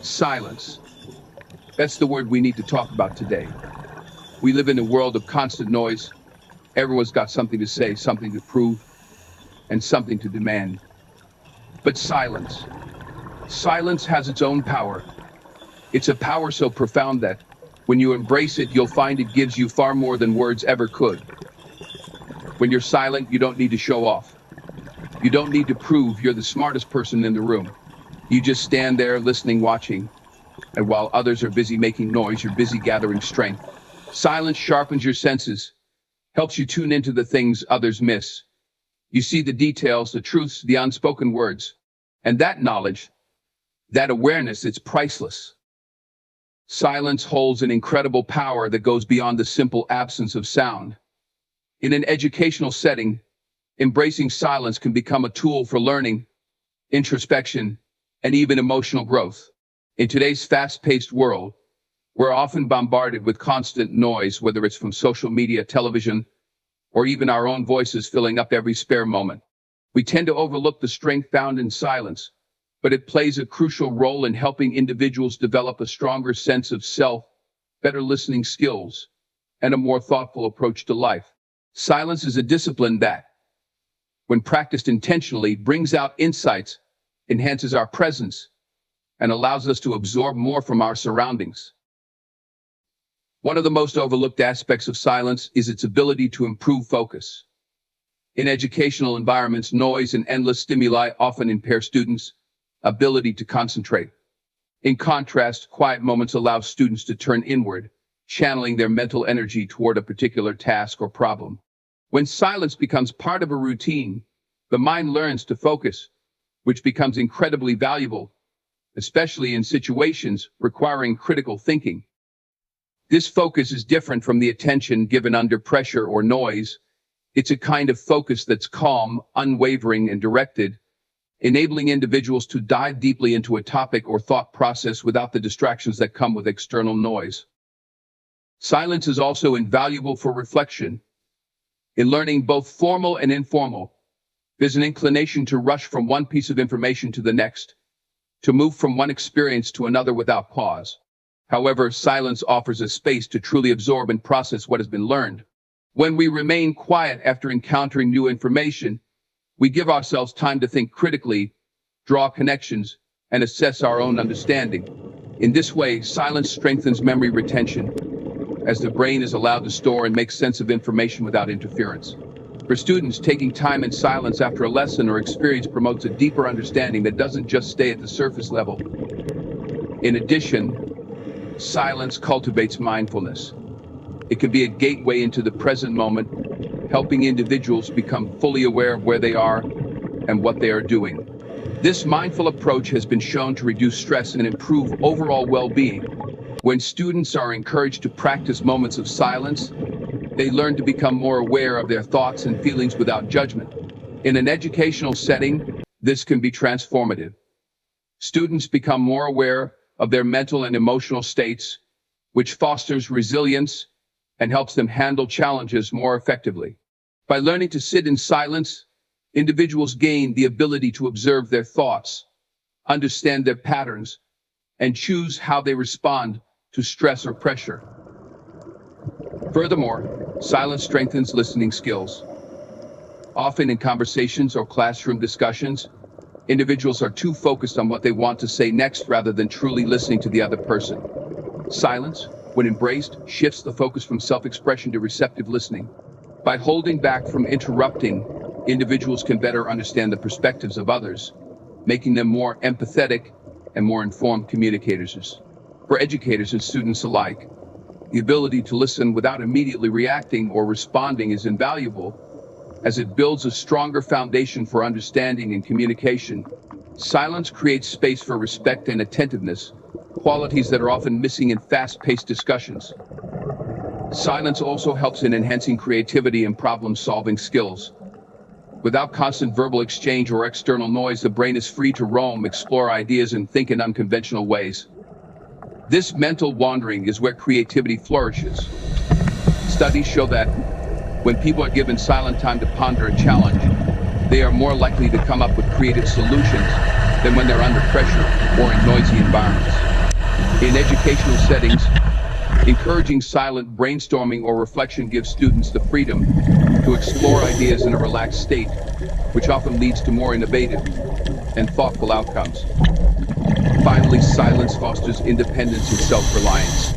Silence. That's the word we need to talk about today. We live in a world of constant noise. Everyone's got something to say, something to prove, and something to demand. But silence. Silence has its own power. It's a power so profound that, when you embrace it, you'll find it gives you far more than words ever could. When you're silent, you don't need to show off. You don't need to prove you're the smartest person in the room. You just stand there listening, watching, and while others are busy making noise, you're busy gathering strength. Silence sharpens your senses, helps you tune into the things others miss. You see the details, the truths, the unspoken words. And that knowledge, that awareness, it's priceless. Silence holds an incredible power that goes beyond the simple absence of sound. In an educational setting, embracing silence can become a tool for learning, introspection, and even emotional growth. In today's fast-paced world, we're often bombarded with constant noise, whether it's from social media, television, or even our own voices filling up every spare moment. We tend to overlook the strength found in silence, but it plays a crucial role in helping individuals develop a stronger sense of self, better listening skills, and a more thoughtful approach to life. Silence is a discipline that, when practiced intentionally, brings out insights, enhances our presence, and allows us to absorb more from our surroundings. One of the most overlooked aspects of silence is its ability to improve focus. In educational environments, noise and endless stimuli often impair students' ability to concentrate. In contrast, quiet moments allow students to turn inward, channeling their mental energy toward a particular task or problem. When silence becomes part of a routine, the mind learns to focus, which becomes incredibly valuable, especially in situations requiring critical thinking. This focus is different from the attention given under pressure or noise. It's a kind of focus that's calm, unwavering, and directed, enabling individuals to dive deeply into a topic or thought process without the distractions that come with external noise. Silence is also invaluable for reflection. In learning, both formal and informal, there's an inclination to rush from one piece of information to the next, to move from one experience to another without pause. However, silence offers a space to truly absorb and process what has been learned. When we remain quiet after encountering new information, we give ourselves time to think critically, draw connections, and assess our own understanding. In this way, silence strengthens memory retention, as the brain is allowed to store and make sense of information without interference. For students, taking time in silence after a lesson or experience promotes a deeper understanding that doesn't just stay at the surface level. In addition, silence cultivates mindfulness. It can be a gateway into the present moment, helping individuals become fully aware of where they are and what they are doing. This mindful approach has been shown to reduce stress and improve overall well-being. When students are encouraged to practice moments of silence, they learn to become more aware of their thoughts and feelings without judgment. In an educational setting, this can be transformative. Students become more aware of their mental and emotional states, which fosters resilience and helps them handle challenges more effectively. By learning to sit in silence, individuals gain the ability to observe their thoughts, understand their patterns, and choose how they respond to stress or pressure. Furthermore, silence strengthens listening skills. Often in conversations or classroom discussions, individuals are too focused on what they want to say next rather than truly listening to the other person. Silence, when embraced, shifts the focus from self-expression to receptive listening. By holding back from interrupting, individuals can better understand the perspectives of others, making them more empathetic and more informed communicators. For educators and students alike, the ability to listen without immediately reacting or responding is invaluable, as it builds a stronger foundation for understanding and communication. Silence creates space for respect and attentiveness, qualities that are often missing in fast-paced discussions. Silence also helps in enhancing creativity and problem-solving skills. Without constant verbal exchange or external noise, the brain is free to roam, explore ideas, and think in unconventional ways. This mental wandering is where creativity flourishes. Studies show that when people are given silent time to ponder and challenge, they are more likely to come up with creative solutions than when they're under pressure or in noisy environments. In educational settings, encouraging silent brainstorming or reflection gives students the freedom to explore ideas in a relaxed state, which often leads to more innovative and thoughtful outcomes. Finally, silence fosters independence and self-reliance.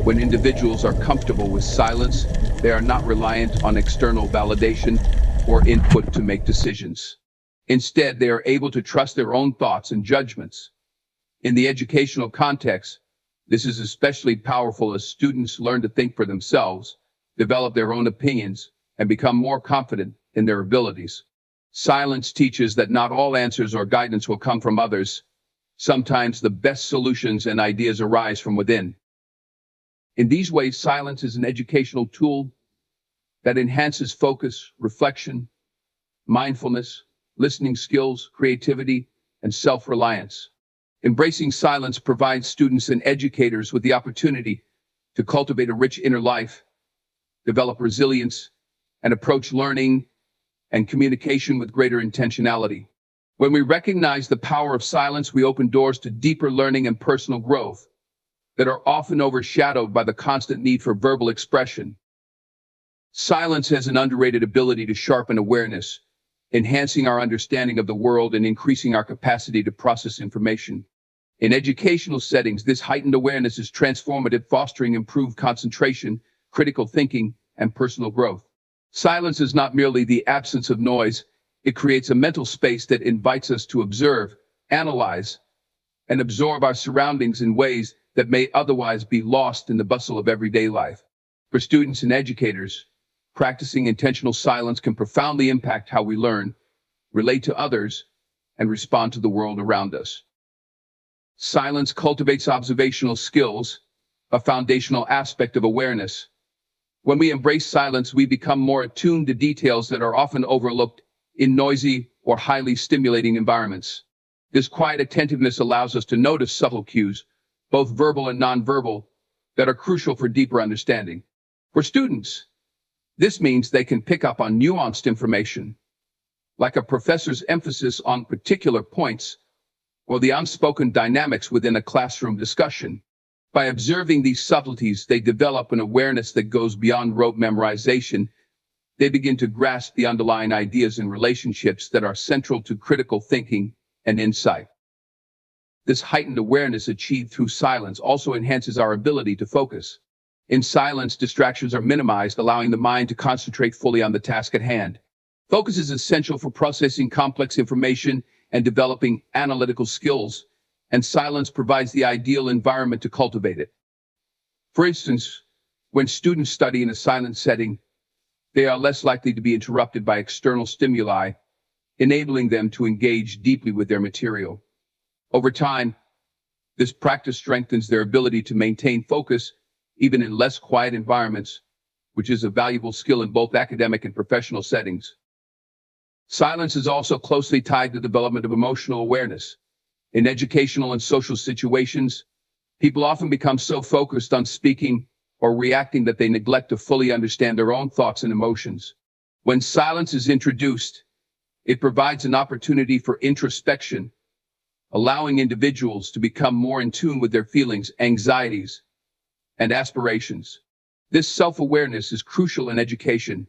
When individuals are comfortable with silence, they are not reliant on external validation or input to make decisions. Instead, they are able to trust their own thoughts and judgments. In the educational context, this is especially powerful as students learn to think for themselves, develop their own opinions, and become more confident in their abilities. Silence teaches that not all answers or guidance will come from others. Sometimes the best solutions and ideas arise from within. In these ways, silence is an educational tool that enhances focus, reflection, mindfulness, listening skills, creativity, and self-reliance. Embracing silence provides students and educators with the opportunity to cultivate a rich inner life, develop resilience, and approach learning and communication with greater intentionality. When we recognize the power of silence, we open doors to deeper learning and personal growth that are often overshadowed by the constant need for verbal expression. Silence has an underrated ability to sharpen awareness, enhancing our understanding of the world and increasing our capacity to process information. In educational settings, this heightened awareness is transformative, fostering improved concentration, critical thinking, and personal growth. Silence is not merely the absence of noise, it creates a mental space that invites us to observe, analyze, and absorb our surroundings in ways that may otherwise be lost in the bustle of everyday life. For students and educators, practicing intentional silence can profoundly impact how we learn, relate to others, and respond to the world around us. Silence cultivates observational skills, a foundational aspect of awareness. When we embrace silence, we become more attuned to details that are often overlooked in noisy or highly stimulating environments. This quiet attentiveness allows us to notice subtle cues, both verbal and nonverbal, that are crucial for deeper understanding. For students, this means they can pick up on nuanced information, like a professor's emphasis on particular points or the unspoken dynamics within a classroom discussion. By observing these subtleties, they develop an awareness that goes beyond rote memorization. They begin to grasp the underlying ideas and relationships that are central to critical thinking and insight. This heightened awareness achieved through silence also enhances our ability to focus. In silence, distractions are minimized, allowing the mind to concentrate fully on the task at hand. Focus is essential for processing complex information and developing analytical skills, and silence provides the ideal environment to cultivate it. For instance, when students study in a silent setting, they are less likely to be interrupted by external stimuli, enabling them to engage deeply with their material. Over time, this practice strengthens their ability to maintain focus even in less quiet environments, which is a valuable skill in both academic and professional settings. Silence is also closely tied to the development of emotional awareness. In educational and social situations, people often become so focused on speaking or reacting that they neglect to fully understand their own thoughts and emotions. When silence is introduced, it provides an opportunity for introspection, allowing individuals to become more in tune with their feelings, anxieties, and aspirations. This self-awareness is crucial in education,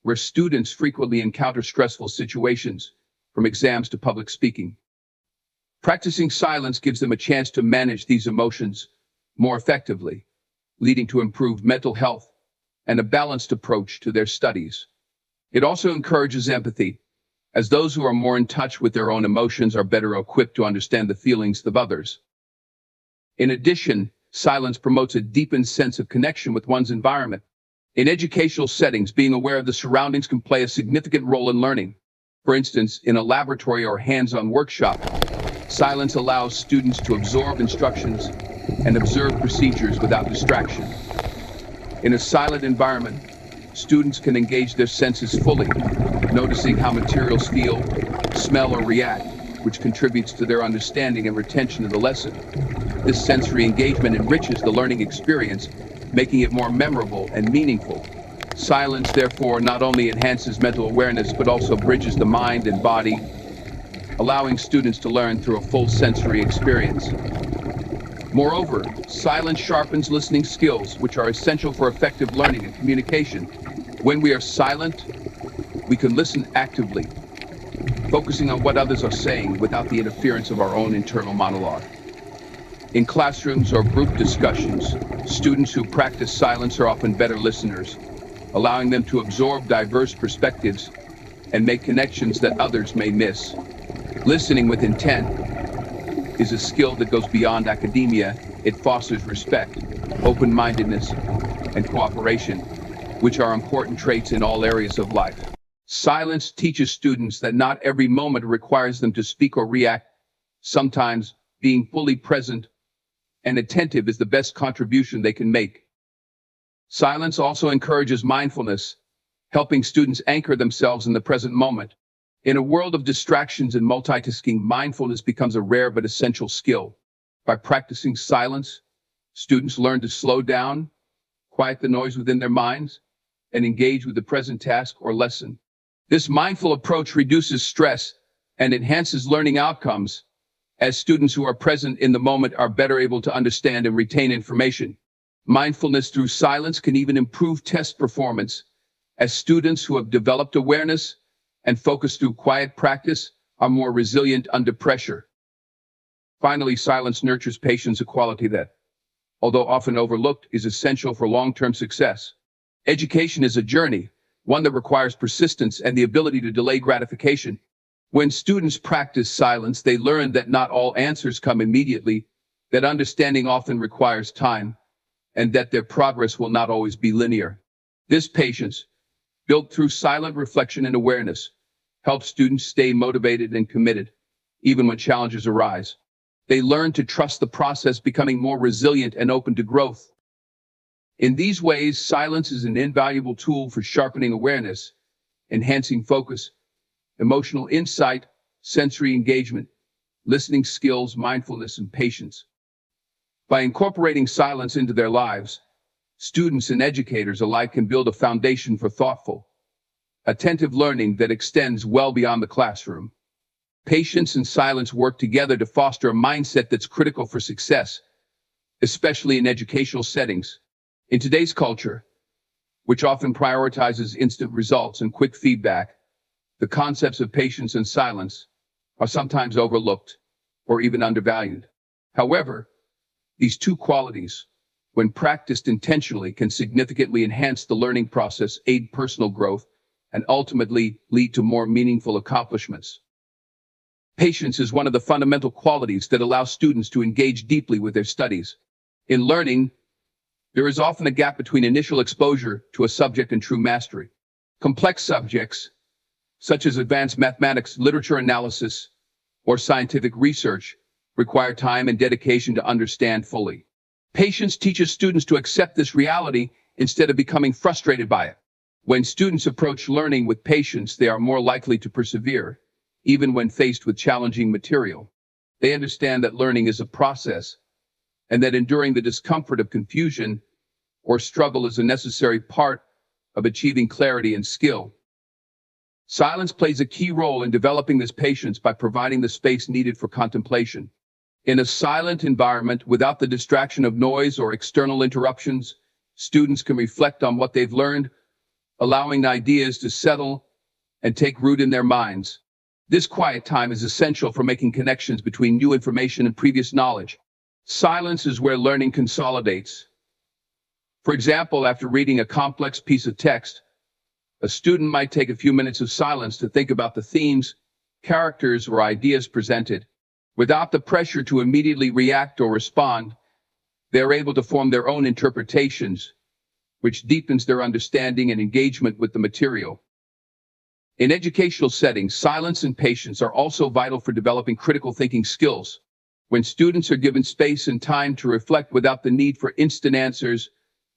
where students frequently encounter stressful situations, from exams to public speaking. Practicing silence gives them a chance to manage these emotions more effectively, leading to improved mental health and a balanced approach to their studies. It also encourages empathy, as those who are more in touch with their own emotions are better equipped to understand the feelings of others. In addition, silence promotes a deepened sense of connection with one's environment. In educational settings, being aware of the surroundings can play a significant role in learning. For instance, in a laboratory or hands-on workshop, silence allows students to absorb instructions and observe procedures without distraction. In a silent environment, students can engage their senses fully, noticing how materials feel, smell, or react, which contributes to their understanding and retention of the lesson. This sensory engagement enriches the learning experience, making it more memorable and meaningful. Silence, therefore, not only enhances mental awareness, but also bridges the mind and body, allowing students to learn through a full sensory experience. Moreover, silence sharpens listening skills, which are essential for effective learning and communication. When we are silent, we can listen actively, focusing on what others are saying without the interference of our own internal monologue. In classrooms or group discussions, students who practice silence are often better listeners, allowing them to absorb diverse perspectives and make connections that others may miss. Listening with intent is a skill that goes beyond academia. It fosters respect, open-mindedness, and cooperation, which are important traits in all areas of life. Silence teaches students that not every moment requires them to speak or react. Sometimes being fully present and attentive is the best contribution they can make. Silence also encourages mindfulness, helping students anchor themselves in the present moment. In a world of distractions and multitasking, mindfulness becomes a rare but essential skill. By practicing silence, students learn to slow down, quiet the noise within their minds, and engage with the present task or lesson. This mindful approach reduces stress and enhances learning outcomes, as students who are present in the moment are better able to understand and retain information. Mindfulness through silence can even improve test performance, as students who have developed awareness and focus through quiet practice are more resilient under pressure. Finally, silence nurtures patience, a quality that, although often overlooked, is essential for long-term success. Education is a journey, one that requires persistence and the ability to delay gratification. When students practice silence, they learn that not all answers come immediately, that understanding often requires time, and that their progress will not always be linear. This patience, built through silent reflection and awareness, helps students stay motivated and committed, even when challenges arise. They learn to trust the process, becoming more resilient and open to growth. In these ways, silence is an invaluable tool for sharpening awareness, enhancing focus, emotional insight, sensory engagement, listening skills, mindfulness, and patience. By incorporating silence into their lives, students and educators alike can build a foundation for thoughtful, attentive learning that extends well beyond the classroom. Patience and silence work together to foster a mindset that's critical for success, especially in educational settings. In today's culture, which often prioritizes instant results and quick feedback, the concepts of patience and silence are sometimes overlooked or even undervalued. However, these two qualities, when practiced intentionally, can significantly enhance the learning process, aid personal growth, and ultimately lead to more meaningful accomplishments. Patience is one of the fundamental qualities that allows students to engage deeply with their studies. In learning, there is often a gap between initial exposure to a subject and true mastery. Complex subjects, such as advanced mathematics, literature analysis, or scientific research, require time and dedication to understand fully. Patience teaches students to accept this reality instead of becoming frustrated by it. When students approach learning with patience, they are more likely to persevere, even when faced with challenging material. They understand that learning is a process, and that enduring the discomfort of confusion or struggle is a necessary part of achieving clarity and skill. Silence plays a key role in developing this patience by providing the space needed for contemplation. In a silent environment, without the distraction of noise or external interruptions, students can reflect on what they've learned, allowing ideas to settle and take root in their minds. This quiet time is essential for making connections between new information and previous knowledge. Silence is where learning consolidates. For example, after reading a complex piece of text, a student might take a few minutes of silence to think about the themes, characters, or ideas presented. Without the pressure to immediately react or respond, they are able to form their own interpretations, which deepens their understanding and engagement with the material. In educational settings, silence and patience are also vital for developing critical thinking skills. When students are given space and time to reflect without the need for instant answers,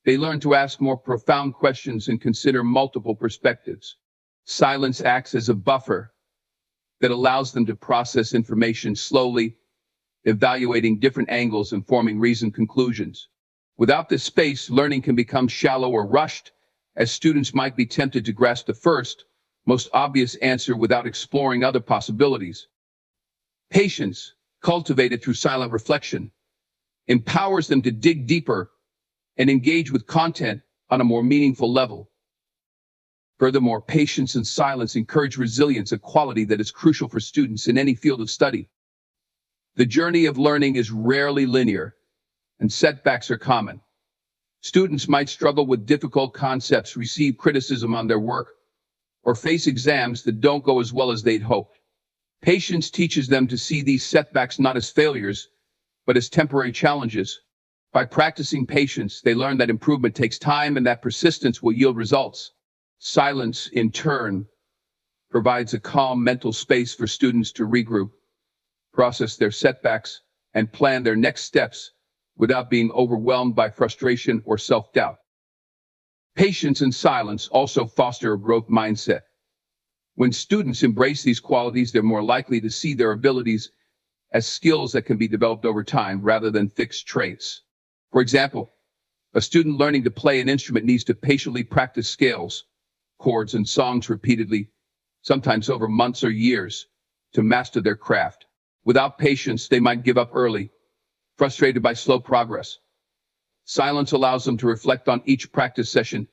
they learn to ask more profound questions and consider multiple perspectives. Silence acts as a buffer that allows them to process information slowly, evaluating different angles and forming reasoned conclusions. Without this space, learning can become shallow or rushed, as students might be tempted to grasp the first, most obvious answer without exploring other possibilities. Patience, cultivated through silent reflection, empowers them to dig deeper and engage with content on a more meaningful level. Furthermore, patience and silence encourage resilience, a quality that is crucial for students in any field of study. The journey of learning is rarely linear, and setbacks are common. Students might struggle with difficult concepts, receive criticism on their work, or face exams that don't go as well as they'd hoped. Patience teaches them to see these setbacks not as failures, but as temporary challenges. By practicing patience, they learn that improvement takes time and that persistence will yield results. Silence, in turn, provides a calm mental space for students to regroup, process their setbacks, and plan their next steps without being overwhelmed by frustration or self-doubt. Patience and silence also foster a growth mindset. When students embrace these qualities, they're more likely to see their abilities as skills that can be developed over time rather than fixed traits. For example, a student learning to play an instrument needs to patiently practice scales, chords, and songs repeatedly, sometimes over months or years, to master their craft. Without patience, they might give up early, frustrated by slow progress. Silence allows them to reflect on each practice session,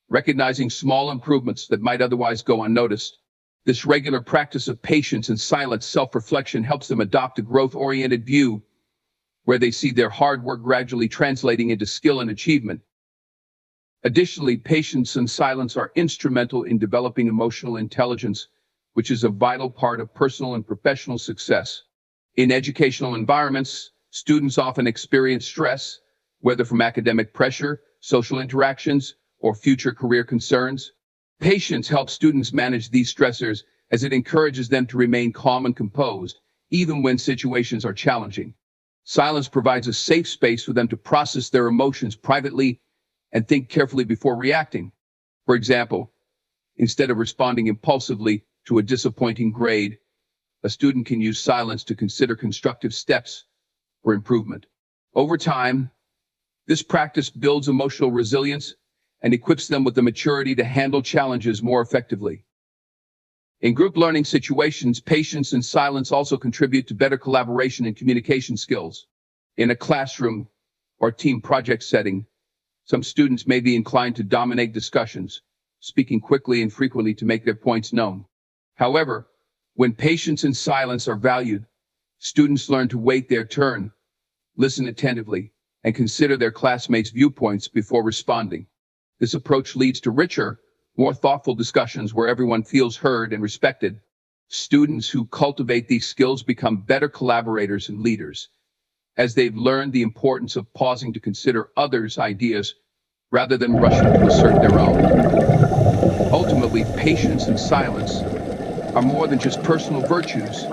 recognizing small improvements that might otherwise go unnoticed. This regular practice of patience and silent self-reflection helps them adopt a growth-oriented view where they see their hard work gradually translating into skill and achievement. Additionally, patience and silence are instrumental in developing emotional intelligence, which is a vital part of personal and professional success. In educational environments, students often experience stress, whether from academic pressure, social interactions, or future career concerns. Patience helps students manage these stressors as it encourages them to remain calm and composed, even when situations are challenging. Silence provides a safe space for them to process their emotions privately and think carefully before reacting. For example, instead of responding impulsively to a disappointing grade, a student can use silence to consider constructive steps for improvement. Over time, this practice builds emotional resilience and equips them with the maturity to handle challenges more effectively. In group learning situations, patience and silence also contribute to better collaboration and communication skills. In a classroom or team project setting, some students may be inclined to dominate discussions, speaking quickly and frequently to make their points known. However, when patience and silence are valued, students learn to wait their turn, listen attentively, and consider their classmates' viewpoints before responding. This approach leads to richer, more thoughtful discussions where everyone feels heard and respected. Students who cultivate these skills become better collaborators and leaders, as they've learned the importance of pausing to consider others' ideas rather than rushing to assert their own. Ultimately, patience and silence are more than just personal virtues.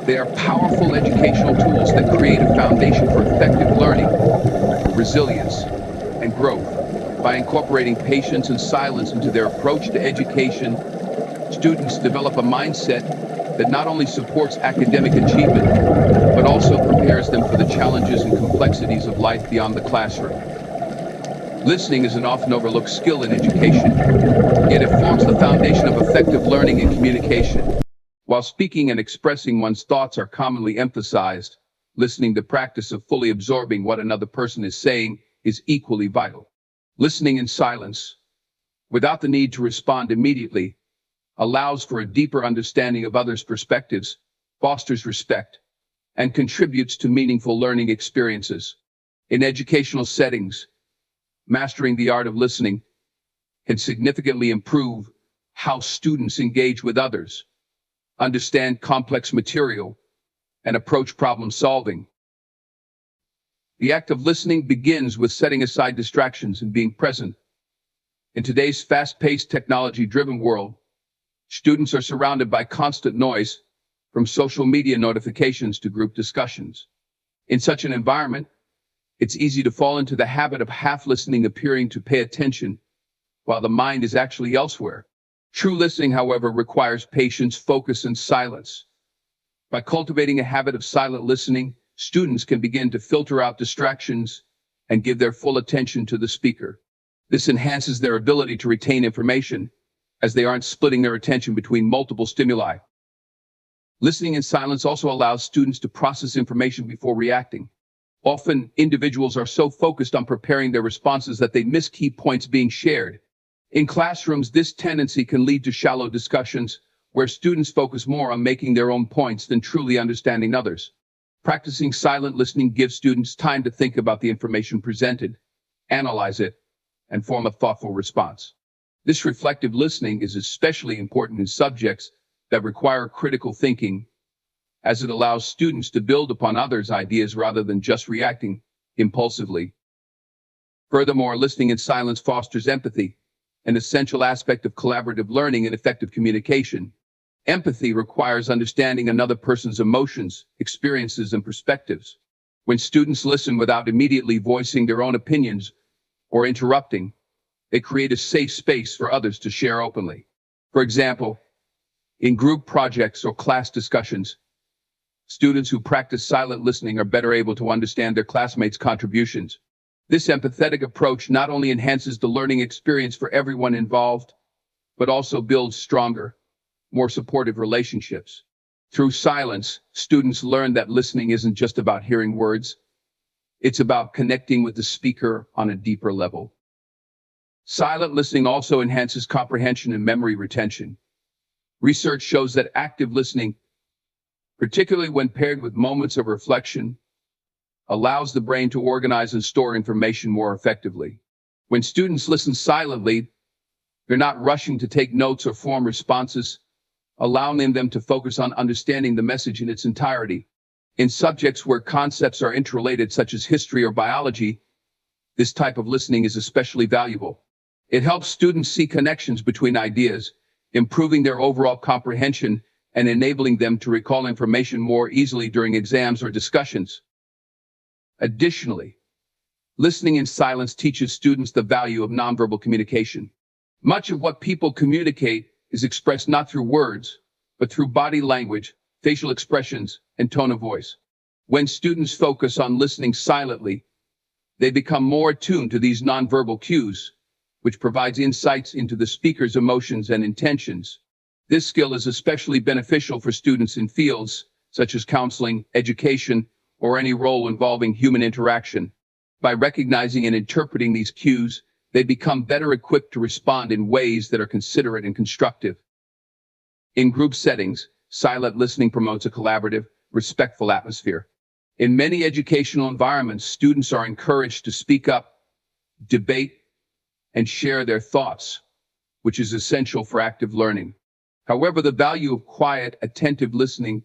They are powerful educational tools that create a foundation for effective learning, resilience, and growth. By incorporating patience and silence into their approach to education, students develop a mindset that not only supports academic achievement, but also prepares them for the challenges and complexities of life beyond the classroom. Listening is an often overlooked skill in education, yet it forms the foundation of effective learning and communication. While speaking and expressing one's thoughts are commonly emphasized, listening, the practice of fully absorbing what another person is saying, is equally vital. Listening in silence, without the need to respond immediately, allows for a deeper understanding of others' perspectives, fosters respect, and contributes to meaningful learning experiences. In educational settings, mastering the art of listening can significantly improve how students engage with others, understand complex material, and approach problem solving. The act of listening begins with setting aside distractions and being present. In today's fast-paced, technology-driven world, students are surrounded by constant noise, from social media notifications to group discussions. In such an environment, it's easy to fall into the habit of half listening, appearing to pay attention, while the mind is actually elsewhere. True listening, however, requires patience, focus, and silence. By cultivating a habit of silent listening, students can begin to filter out distractions and give their full attention to the speaker. This enhances their ability to retain information, as they aren't splitting their attention between multiple stimuli. Listening in silence also allows students to process information before reacting. Often, individuals are so focused on preparing their responses that they miss key points being shared. In classrooms, this tendency can lead to shallow discussions where students focus more on making their own points than truly understanding others. Practicing silent listening gives students time to think about the information presented, analyze it, and form a thoughtful response. This reflective listening is especially important in subjects that require critical thinking, as it allows students to build upon others' ideas rather than just reacting impulsively. Furthermore, listening in silence fosters empathy, an essential aspect of collaborative learning and effective communication. Empathy requires understanding another person's emotions, experiences, and perspectives. When students listen without immediately voicing their own opinions or interrupting, they create a safe space for others to share openly. For example, in group projects or class discussions, students who practice silent listening are better able to understand their classmates' contributions. This empathetic approach not only enhances the learning experience for everyone involved, but also builds stronger, more supportive relationships. Through silence, students learn that listening isn't just about hearing words, it's about connecting with the speaker on a deeper level. Silent listening also enhances comprehension and memory retention. Research shows that active listening, particularly when paired with moments of reflection, allows the brain to organize and store information more effectively. When students listen silently, they're not rushing to take notes or form responses, allowing them to focus on understanding the message in its entirety. In subjects where concepts are interrelated, such as history or biology, this type of listening is especially valuable. It helps students see connections between ideas, improving their overall comprehension and enabling them to recall information more easily during exams or discussions. Additionally, listening in silence teaches students the value of nonverbal communication. Much of what people communicate is expressed not through words, but through body language, facial expressions, and tone of voice. When students focus on listening silently, they become more attuned to these nonverbal cues, which provides insights into the speaker's emotions and intentions. This skill is especially beneficial for students in fields such as counseling, education, or any role involving human interaction. By recognizing and interpreting these cues, they become better equipped to respond in ways that are considerate and constructive. In group settings, silent listening promotes a collaborative, respectful atmosphere. In many educational environments, students are encouraged to speak up, debate, and share their thoughts, which is essential for active learning. However, the value of quiet, attentive listening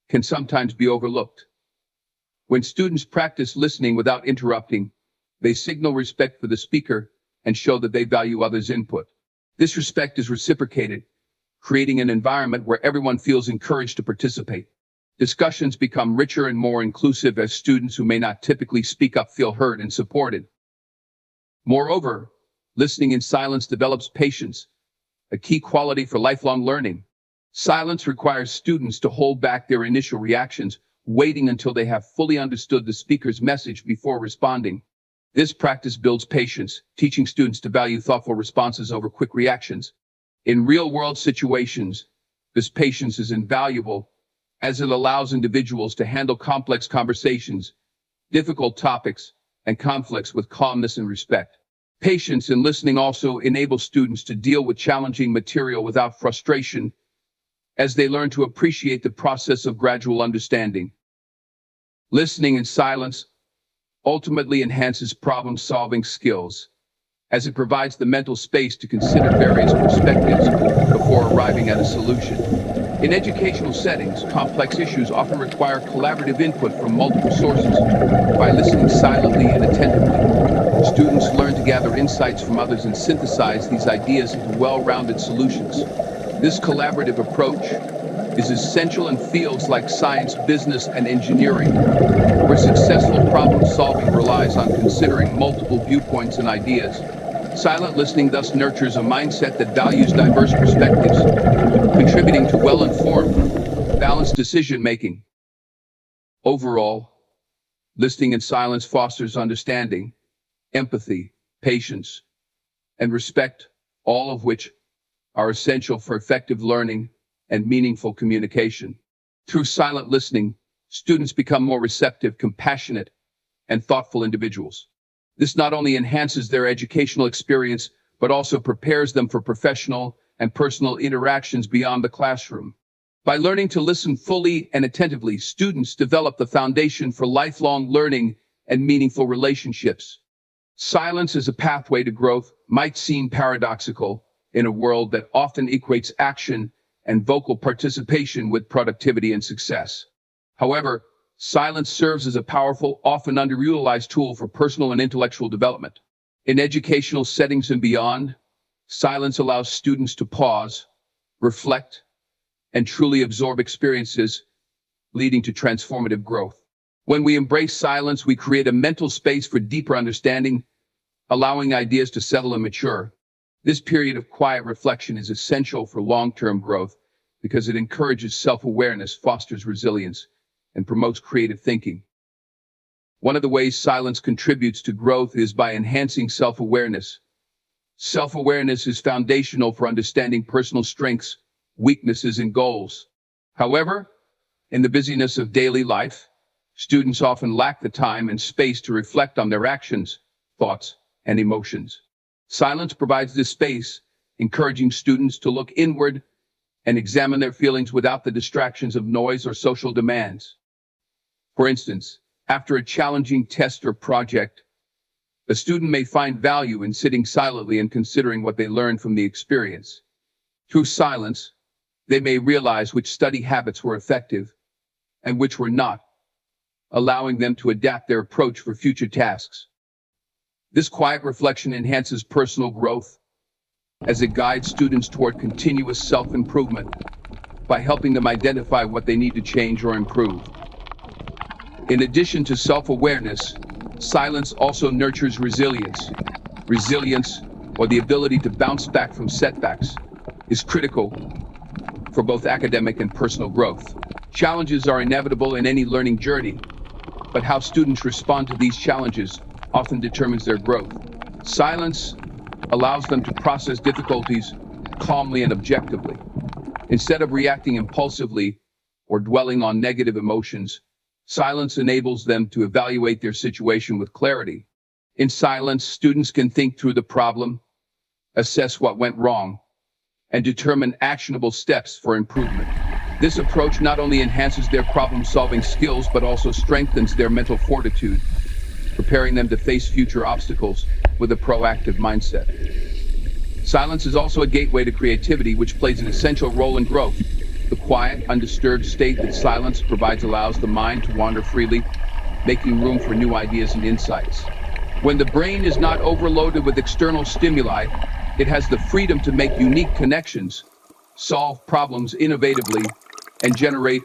can sometimes be overlooked. When students practice listening without interrupting, they signal respect for the speaker and show that they value others' input. This respect is reciprocated, creating an environment where everyone feels encouraged to participate. Discussions become richer and more inclusive as students who may not typically speak up feel heard and supported. Moreover, listening in silence develops patience, a key quality for lifelong learning. Silence requires students to hold back their initial reactions, waiting until they have fully understood the speaker's message before responding. This practice builds patience, teaching students to value thoughtful responses over quick reactions. In real-world situations, this patience is invaluable as it allows individuals to handle complex conversations, difficult topics, and conflicts with calmness and respect. Patience in listening also enables students to deal with challenging material without frustration, as they learn to appreciate the process of gradual understanding. Listening in silence ultimately enhances problem-solving skills, as it provides the mental space to consider various perspectives before arriving at a solution. In educational settings, complex issues often require collaborative input from multiple sources. By listening silently and attentively, students learn to gather insights from others and synthesize these ideas into well-rounded solutions. This collaborative approach is essential in fields like science, business, and engineering, where successful problem-solving relies on considering multiple viewpoints and ideas. Silent listening thus nurtures a mindset that values diverse perspectives, contributing to well-informed, balanced decision-making. Overall, listening in silence fosters understanding, empathy, patience, and respect, all of which are essential for effective learning and meaningful communication. Through silent listening, students become more receptive, compassionate, and thoughtful individuals. This not only enhances their educational experience, but also prepares them for professional and personal interactions beyond the classroom. By learning to listen fully and attentively, students develop the foundation for lifelong learning and meaningful relationships. Silence as a pathway to growth might seem paradoxical in a world that often equates action and vocal participation with productivity and success. However, silence serves as a powerful, often underutilized tool for personal and intellectual development. In educational settings and beyond, silence allows students to pause, reflect, and truly absorb experiences, leading to transformative growth. When we embrace silence, we create a mental space for deeper understanding, allowing ideas to settle and mature. This period of quiet reflection is essential for long-term growth because it encourages self-awareness, fosters resilience, and promotes creative thinking. One of the ways silence contributes to growth is by enhancing self-awareness. Self-awareness is foundational for understanding personal strengths, weaknesses, and goals. However, in the busyness of daily life, students often lack the time and space to reflect on their actions, thoughts, and emotions. Silence provides this space, encouraging students to look inward and examine their feelings without the distractions of noise or social demands. For instance, after a challenging test or project, a student may find value in sitting silently and considering what they learned from the experience. Through silence, they may realize which study habits were effective and which were not, allowing them to adapt their approach for future tasks. This quiet reflection enhances personal growth as it guides students toward continuous self-improvement by helping them identify what they need to change or improve. In addition to self-awareness, silence also nurtures resilience. Resilience, or the ability to bounce back from setbacks, is critical for both academic and personal growth. Challenges are inevitable in any learning journey, but how students respond to these challenges often determines their growth. Silence allows them to process difficulties calmly and objectively. Instead of reacting impulsively or dwelling on negative emotions, silence enables them to evaluate their situation with clarity. In silence, students can think through the problem, assess what went wrong, and determine actionable steps for improvement. This approach not only enhances their problem-solving skills, but also strengthens their mental fortitude, preparing them to face future obstacles with a proactive mindset. Silence is also a gateway to creativity, which plays an essential role in growth. The quiet, undisturbed state that silence provides allows the mind to wander freely, making room for new ideas and insights. When the brain is not overloaded with external stimuli, it has the freedom to make unique connections, solve problems innovatively, and generate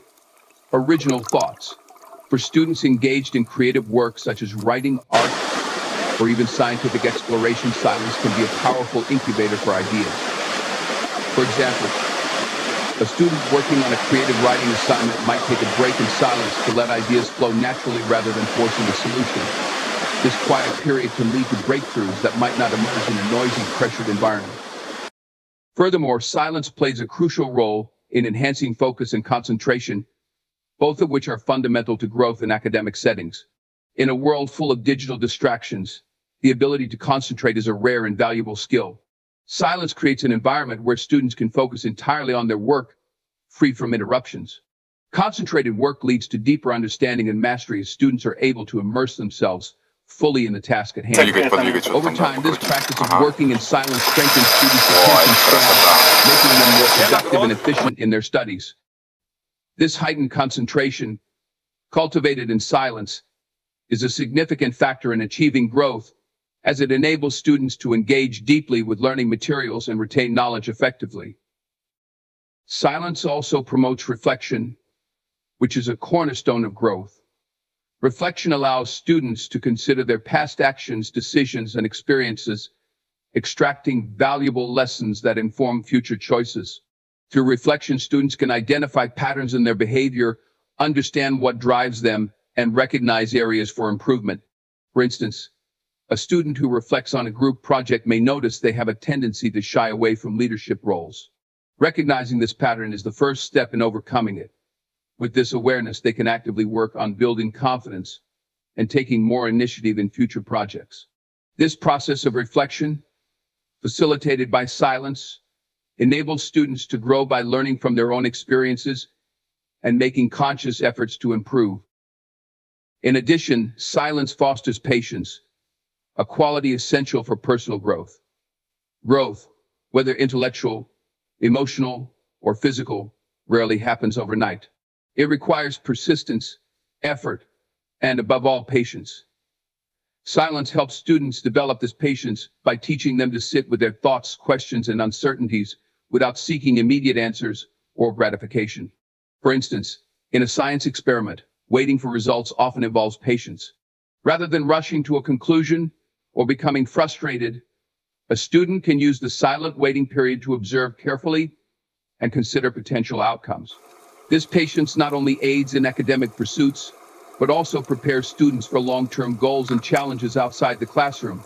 original thoughts. For students engaged in creative work such as writing, art, or even scientific exploration, silence can be a powerful incubator for ideas. For example, a student working on a creative writing assignment might take a break in silence to let ideas flow naturally rather than forcing a solution. This quiet period can lead to breakthroughs that might not emerge in a noisy, pressured environment. Furthermore, silence plays a crucial role in enhancing focus and concentration, both of which are fundamental to growth in academic settings. In a world full of digital distractions, the ability to concentrate is a rare and valuable skill. Silence creates an environment where students can focus entirely on their work, free from interruptions. Concentrated work leads to deeper understanding and mastery as students are able to immerse themselves fully in the task at hand. Over time, this practice of working in silence strengthens students' attention span, making them more productive and efficient in their studies. This heightened concentration, cultivated in silence, is a significant factor in achieving growth, as it enables students to engage deeply with learning materials and retain knowledge effectively. Silence also promotes reflection, which is a cornerstone of growth. Reflection allows students to consider their past actions, decisions, and experiences, extracting valuable lessons that inform future choices. Through reflection, students can identify patterns in their behavior, understand what drives them, and recognize areas for improvement. For instance, a student who reflects on a group project may notice they have a tendency to shy away from leadership roles. Recognizing this pattern is the first step in overcoming it. With this awareness, they can actively work on building confidence, and taking more initiative in future projects. This process of reflection, facilitated by silence, enables students to grow by learning from their own experiences and making conscious efforts to improve. In addition, silence fosters patience, a quality essential for personal growth. Growth, whether intellectual, emotional, or physical, rarely happens overnight. It requires persistence, effort, and above all, patience. Silence helps students develop this patience by teaching them to sit with their thoughts, questions, and uncertainties without seeking immediate answers or gratification. For instance, in a science experiment, waiting for results often involves patience. Rather than rushing to a conclusion or becoming frustrated, a student can use the silent waiting period to observe carefully and consider potential outcomes. This patience not only aids in academic pursuits, but also prepares students for long-term goals and challenges outside the classroom.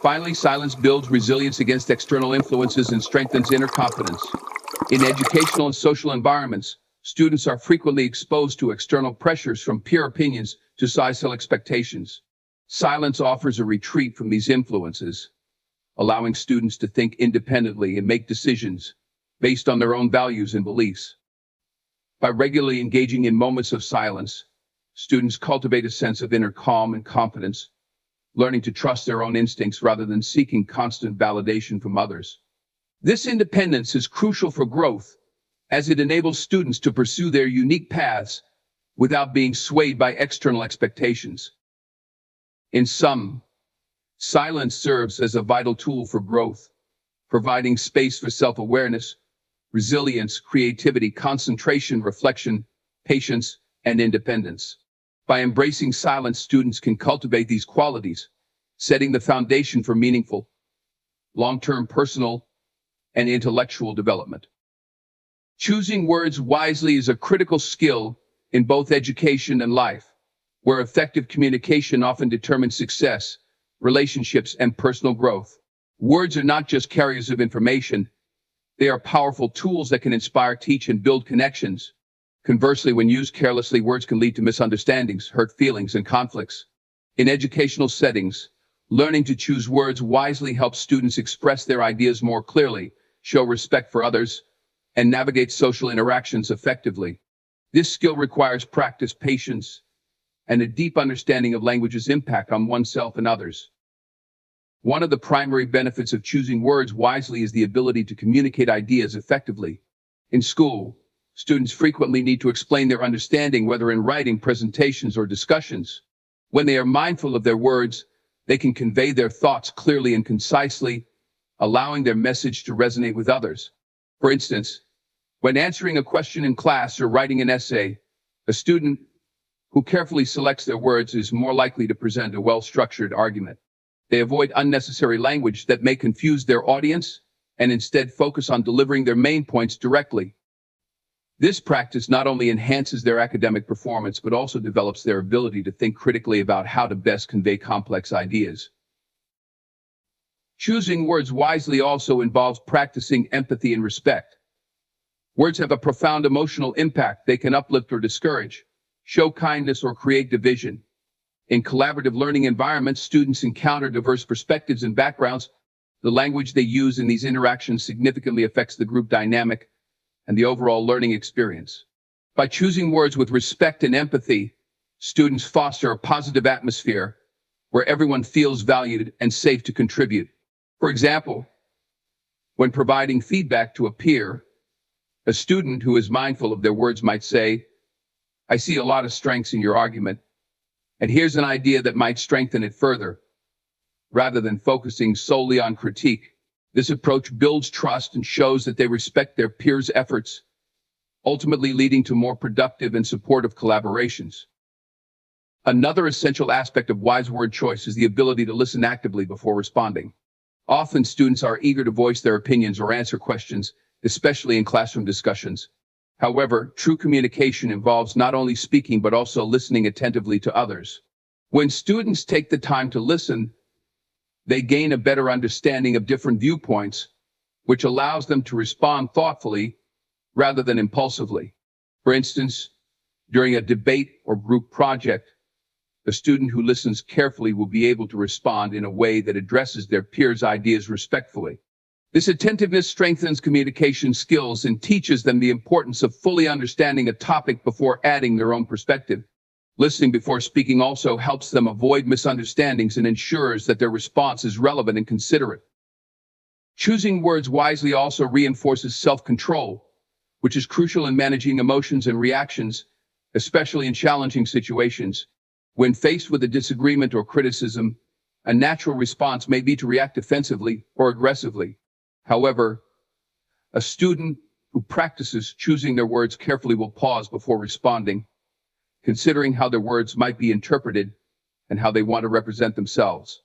Finally, silence builds resilience against external influences and strengthens inner confidence. In educational and social environments, students are frequently exposed to external pressures from peer opinions to societal expectations. Silence offers a retreat from these influences, allowing students to think independently and make decisions based on their own values and beliefs. By regularly engaging in moments of silence, students cultivate a sense of inner calm and confidence, learning to trust their own instincts rather than seeking constant validation from others. This independence is crucial for growth, as it enables students to pursue their unique paths without being swayed by external expectations. In sum, silence serves as a vital tool for growth, providing space for self-awareness, resilience, creativity, concentration, reflection, patience, and independence. By embracing silence, students can cultivate these qualities, setting the foundation for meaningful, long-term personal and intellectual development. Choosing words wisely is a critical skill in both education and life, where effective communication often determines success, relationships, and personal growth. Words are not just carriers of information, they are powerful tools that can inspire, teach, and build connections. Conversely, when used carelessly, words can lead to misunderstandings, hurt feelings, and conflicts. In educational settings, learning to choose words wisely helps students express their ideas more clearly, show respect for others, and navigate social interactions effectively. This skill requires practice, patience, and a deep understanding of language's impact on oneself and others. One of the primary benefits of choosing words wisely is the ability to communicate ideas effectively. In school, students frequently need to explain their understanding, whether in writing, presentations, or discussions. When they are mindful of their words, they can convey their thoughts clearly and concisely, allowing their message to resonate with others. For instance, when answering a question in class or writing an essay, a student who carefully selects their words is more likely to present a well-structured argument. They avoid unnecessary language that may confuse their audience and instead focus on delivering their main points directly. This practice not only enhances their academic performance, but also develops their ability to think critically about how to best convey complex ideas. Choosing words wisely also involves practicing empathy and respect. Words have a profound emotional impact. They can uplift or discourage, show kindness or create division. In collaborative learning environments, students encounter diverse perspectives and backgrounds. The language they use in these interactions significantly affects the group dynamic and the overall learning experience. By choosing words with respect and empathy, students foster a positive atmosphere where everyone feels valued and safe to contribute. For example, when providing feedback to a peer, a student who is mindful of their words might say, "I see a lot of strengths in your argument, and here's an idea that might strengthen it further," rather than focusing solely on critique. This approach builds trust and shows that they respect their peers' efforts, ultimately leading to more productive and supportive collaborations. Another essential aspect of wise word choice is the ability to listen actively before responding. Often students are eager to voice their opinions or answer questions, especially in classroom discussions. However, true communication involves not only speaking but also listening attentively to others. When students take the time to listen, they gain a better understanding of different viewpoints, which allows them to respond thoughtfully rather than impulsively. For instance, during a debate or group project, A student who listens carefully will be able to respond in a way that addresses their peers' ideas respectfully. This attentiveness strengthens communication skills and teaches them the importance of fully understanding a topic before adding their own perspective. Listening before speaking also helps them avoid misunderstandings and ensures that their response is relevant and considerate. Choosing words wisely also reinforces self-control, which is crucial in managing emotions and reactions, especially in challenging situations. When faced with a disagreement or criticism, a natural response may be to react defensively or aggressively. However, a student who practices choosing their words carefully will pause before responding, considering how their words might be interpreted and how they want to represent themselves.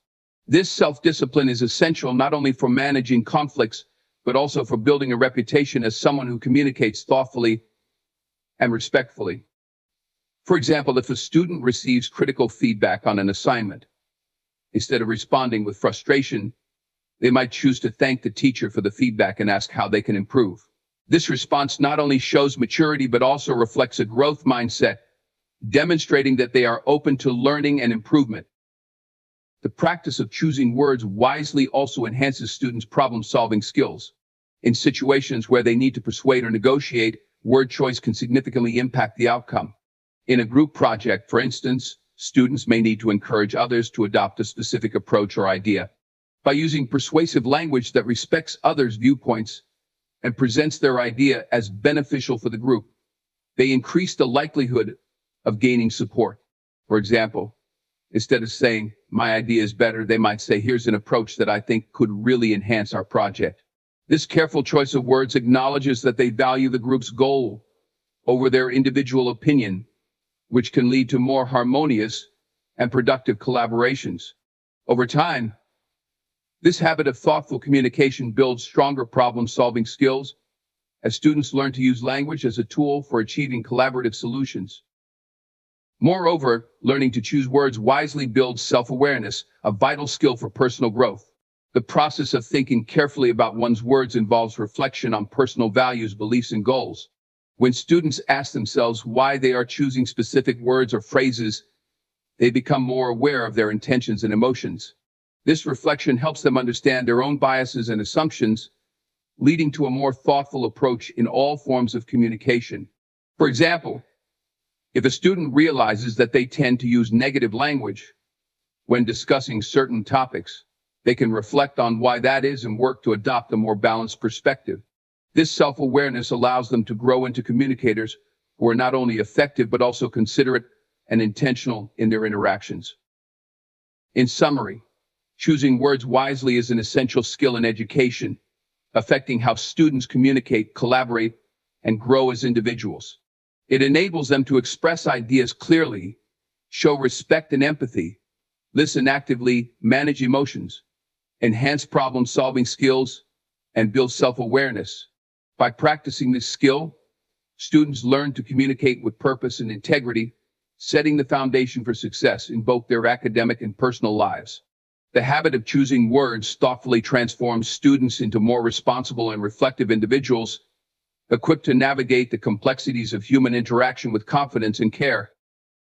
This self-discipline is essential not only for managing conflicts, but also for building a reputation as someone who communicates thoughtfully and respectfully. For example, if a student receives critical feedback on an assignment, instead of responding with frustration, they might choose to thank the teacher for the feedback and ask how they can improve. This response not only shows maturity, but also reflects a growth mindset, demonstrating that they are open to learning and improvement. The practice of choosing words wisely also enhances students' problem-solving skills. In situations where they need to persuade or negotiate, word choice can significantly impact the outcome. In a group project, for instance, students may need to encourage others to adopt a specific approach or idea. By using persuasive language that respects others' viewpoints and presents their idea as beneficial for the group, they increase the likelihood of gaining support. For example, instead of saying, "My idea is better," they might say, "Here's an approach that I think could really enhance our project." This careful choice of words acknowledges that they value the group's goal over their individual opinion, which can lead to more harmonious and productive collaborations. Over time, this habit of thoughtful communication builds stronger problem-solving skills as students learn to use language as a tool for achieving collaborative solutions. Moreover, learning to choose words wisely builds self-awareness, a vital skill for personal growth. The process of thinking carefully about one's words involves reflection on personal values, beliefs, and goals. When students ask themselves why they are choosing specific words or phrases, they become more aware of their intentions and emotions. This reflection helps them understand their own biases and assumptions, leading to a more thoughtful approach in all forms of communication. For example, if a student realizes that they tend to use negative language when discussing certain topics, they can reflect on why that is and work to adopt a more balanced perspective. This self-awareness allows them to grow into communicators who are not only effective but also considerate and intentional in their interactions. In summary, choosing words wisely is an essential skill in education, affecting how students communicate, collaborate, and grow as individuals. It enables them to express ideas clearly, show respect and empathy, listen actively, manage emotions, enhance problem-solving skills, and build self-awareness. By practicing this skill, students learn to communicate with purpose and integrity, setting the foundation for success in both their academic and personal lives. The habit of choosing words thoughtfully transforms students into more responsible and reflective individuals, equipped to navigate the complexities of human interaction with confidence and care.